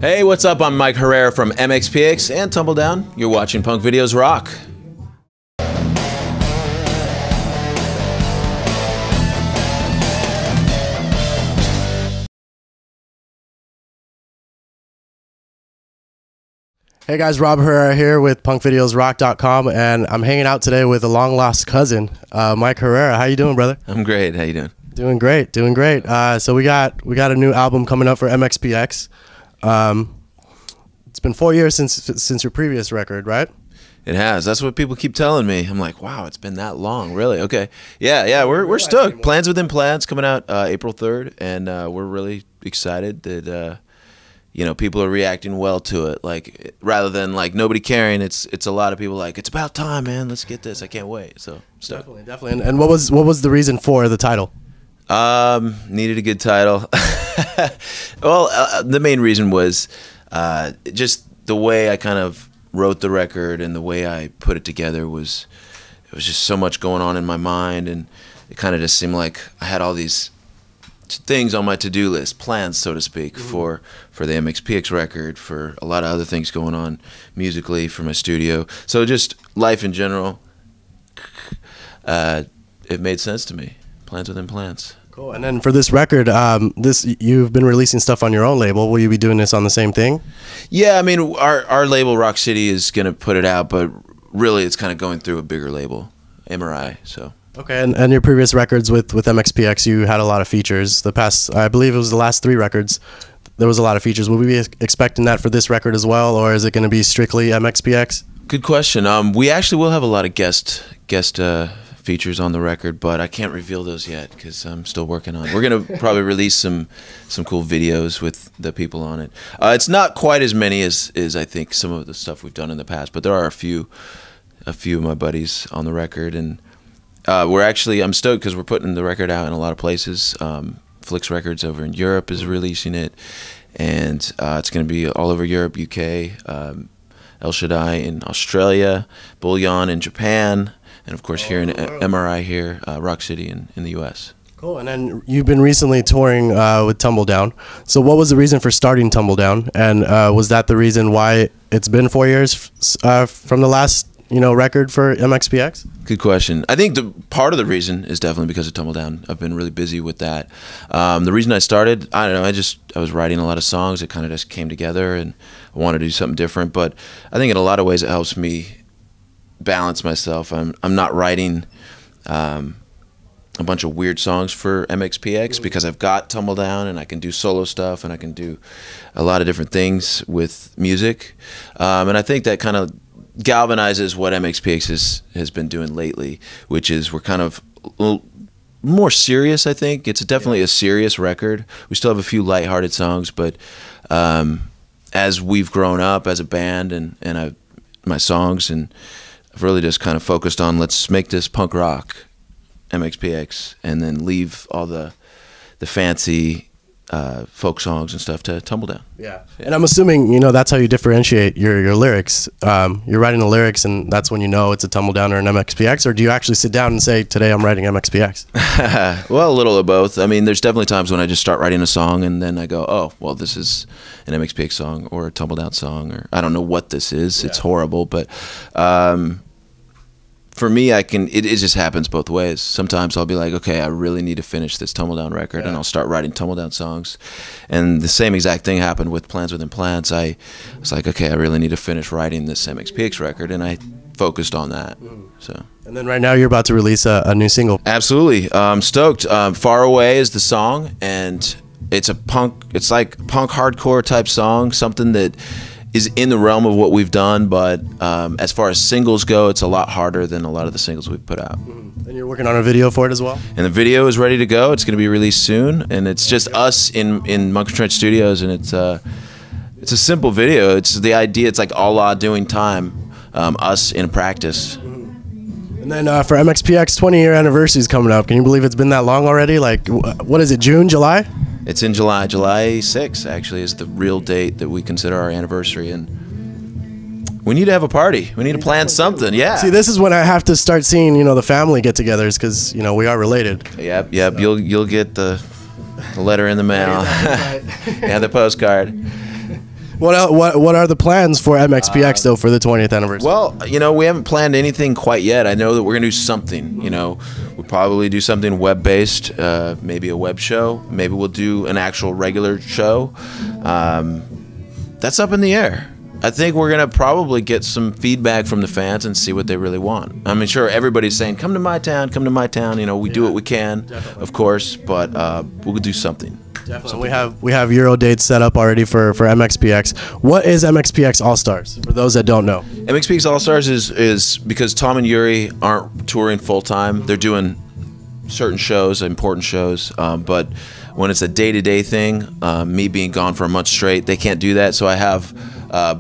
Hey, what's up? I'm Mike Herrera from Mxpx and Tumbledown. You're watching Punkvideosrock. Hey guys, Rob Herrera here with Punkvideosrock.com, and I'm hanging out today with a long lost cousin, Mike Herrera. How you doing, brother? I'm great. How you doing? Doing great, doing great. So we got a new album coming up for Mxpx. It's been 4 years since your previous record, right? It has. That's what people keep telling me. I'm like, wow, it's been that long, really? Okay, yeah, we're stoked. Plans Within Plans coming out April 3rd, and we're really excited that you know, people are reacting well to it. Like, rather than like nobody caring, it's a lot of people like, it's about time, man. Let's get this. I can't wait. So definitely. And what was the reason for the title? Needed a good title. Well, the main reason was just the way I kind of wrote the record and the way I put it together was, it was just so much going on in my mind, and it kind of just seemed like I had all these things on my to-do list, plans, so to speak, for the Mxpx record, for a lot of other things going on musically for my studio. So just life in general, it made sense to me. Plans Within Plans. Cool. And then for this record, you've been releasing stuff on your own label. Will you be doing this on the same thing? Yeah, I mean, our label Rock City is going to put it out, but really it's kind of going through a bigger label, MRI. So. Okay, and your previous records with Mxpx, you had a lot of features. The past, I believe it was the last 3 records, there was a lot of features. Will we be expecting that for this record as well, or is it going to be strictly Mxpx? Good question. We actually will have a lot of guest features on the record, but I can't reveal those yet because I'm still working on it. We're going to probably release some cool videos with the people on it. It's not quite as many as I think some of the stuff we've done in the past, but there are a few of my buddies on the record, and I'm stoked because we're putting the record out in a lot of places. Flix Records over in Europe is releasing it, and it's going to be all over Europe, UK, El Shaddai in Australia, Bullion in Japan, and of course here in MRI here, Rock City in the US. Cool. And then you've been recently touring with Tumbledown. So what was the reason for starting Tumbledown, and was that the reason why it's been 4 years from the last record for Mxpx? Good question. I think part of the reason is definitely because of Tumbledown. I've been really busy with that. The reason I started, I don't know, I was writing a lot of songs. It kind of just came together, and I wanted to do something different. But I think in a lot of ways it helps me balance myself. I'm not writing a bunch of weird songs for Mxpx because I've got Tumbledown, and I can do solo stuff, and I can do a lot of different things with music. And I think that kind of galvanizes what Mxpx has been doing lately, which is we're kind of a little more serious. I think it's definitely a serious record. We still have a few lighthearted songs, but as we've grown up as a band and my songs, and I've really just kind of focused on, let's make this punk rock Mxpx, and then leave all the fancy folk songs and stuff to Tumbledown. Yeah. And I'm assuming that's how you differentiate your lyrics. You're writing the lyrics, and that's when you know it's a Tumbledown or an Mxpx, or do you actually sit down and say, today I'm writing Mxpx? Well, a little of both. I mean, there's definitely times when I just start writing a song, and then I go, oh, well, this is an Mxpx song or a Tumbledown song, or I don't know what this is. Yeah. It's horrible, but for me, it just happens both ways. Sometimes I'll be like, okay, I really need to finish this Tumbledown record, and I'll start writing Tumbledown songs. And the same exact thing happened with Plans Within Plans. I was like, okay, I really need to finish writing this Mxpx record, and I focused on that. So. And then right now you're about to release a new single. Absolutely, I'm stoked. Far Away is the song, and it's like a punk hardcore type song, something that is in the realm of what we've done, but as far as singles go, it's a lot harder than a lot of the singles we've put out. And you're working on a video for it as well? And the video is ready to go. It's going to be released soon, and it's just us in Monkey Trench Studios, and it's a simple video. It's the idea. It's like Allah doing time, us in practice. And then for Mxpx, 20-year anniversary is coming up. Can you believe it's been that long already? Like, what is it, June, July? It's in July. July 6th, actually, is the real date that we consider our anniversary. And we need to have a party. We need to plan something, yeah. See, this is when I have to start seeing, the family get-togethers, because, we are related. Yep. So. You'll get the letter in the mail. Yeah, the postcard. What are the plans for MXPX though for the 20th anniversary? Well, you know, we haven't planned anything quite yet. I know that we're gonna do something. You know, we'll probably do something web-based, maybe a web show. Maybe we'll do an actual regular show. That's up in the air. I think we're gonna probably get some feedback from the fans and see what they really want. I mean, sure, everybody's saying, "Come to my town, come to my town." You know, we do what we can, of course, but we'll do something. Definitely. We have Euro dates set up already for MXPX. What is MXPX All Stars for those that don't know? MXPX All Stars is because Tom and Yuri aren't touring full time. They're doing certain shows, important shows, but when it's a day-to-day thing, me being gone for a month straight, they can't do that. So I have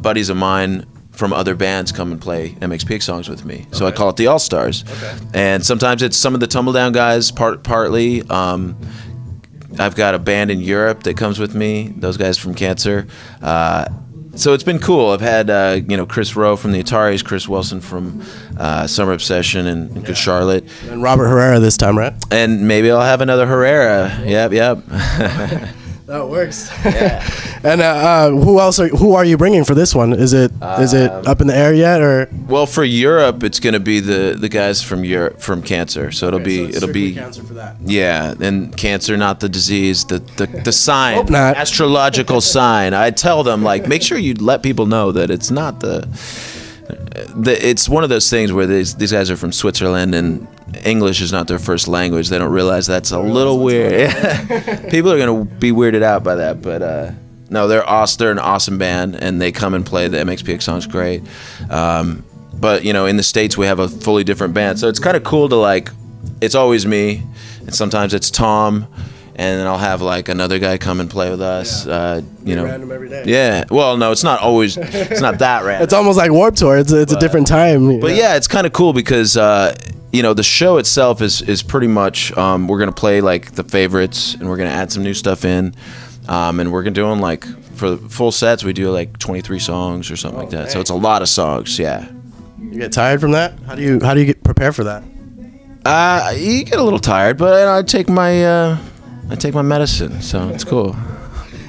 buddies of mine from other bands come and play MXPX songs with me. So I call it the All Stars. And sometimes it's some of the Tumbledown guys, partly. I've got a band in Europe that comes with me. Those guys from Cancer. So it's been cool. I've had you know, Chris Rowe from the Ataris, Chris Wilson from Summer Obsession and Good Charlotte, and Robert Herrera this time, right? And maybe I'll have another Herrera. Yep. That works. Yeah. And who are you bringing for this one? Is it up in the air yet, or? Well, for Europe, it's going to be the guys from Europe, from Cancer. So it'll be Cancer for that. Yeah, and Cancer, not the disease, the sign, Hope not. Astrological sign. I tell them, like, make sure you let people know that it's not it's one of those things where these guys are from Switzerland and English is not their first language. They don't realize that's a little weird. People are gonna be weirded out by that, but no, they're awesome. They're an awesome band, and they come and play the MXPX songs great. But you know, in the States we have a fully different band, so it's kind of cool to, like, it's always me, and sometimes it's Tom, and then I'll have like another guy come and play with us. You know, random every day. Yeah. Well, no, it's not always. It's not that random. It's almost like Warped Tour. It's a different time. But yeah, it's kind of cool because you know, the show itself is pretty much we're gonna play like the favorites, and we're gonna add some new stuff in, and we're gonna do them like for full sets. We do like 23 songs or something like that. So it's a lot of songs. Yeah. You get tired from that? How do you get prepare for that? You get a little tired, but I take my medicine, so it's cool.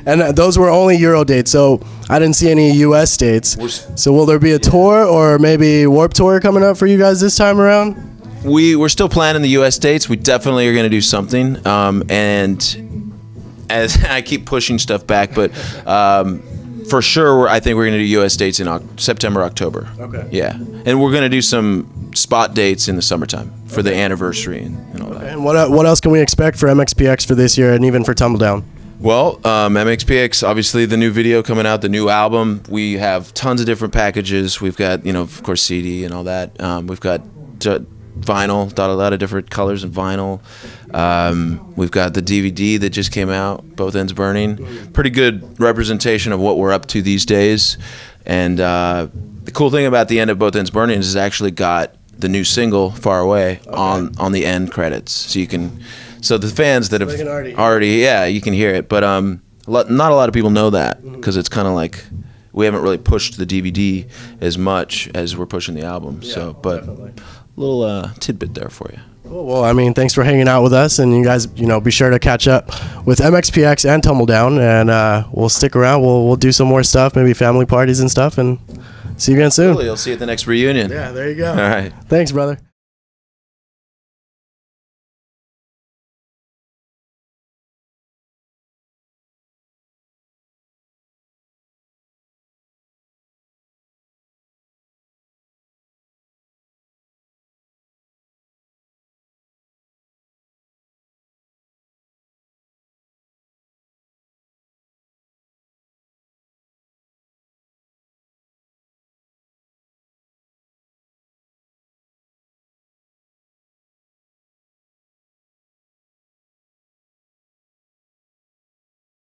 And those were only Euro dates, so I didn't see any US dates. So will there be a tour or maybe Warped Tour coming up for you guys this time around? We're still planning the US dates. We definitely are going to do something. And as I keep pushing stuff back, but for sure, I think we're going to do US dates in September, October. Okay. Yeah, and we're going to do some spot dates in the summertime for the anniversary and all that. And what else can we expect for MXPX for this year and even for Tumbledown? Well, MXPX, obviously the new video coming out, the new album. We have tons of different packages. We've got, you know, of course, CD and all that. We've got vinyl, a lot of different colors and vinyl. We've got the DVD that just came out, Both Ends Burning. Pretty good representation of what we're up to these days. And the cool thing about the end of Both Ends Burning is it's actually got the new single, Far Away, on the end credits. So you can... So the fans that have already, yeah, you can hear it, but not a lot of people know that because it's kind of like we haven't really pushed the DVD as much as we're pushing the album. Yeah, so, but definitely. A little tidbit there for you. Cool. Well, I mean, thanks for hanging out with us, and you guys, you know, be sure to catch up with MXPX and Tumbledown, and we'll stick around. We'll do some more stuff, maybe family parties and stuff, and see you again soon. You'll see you at the next reunion. Yeah, there you go. All right. Thanks, brother.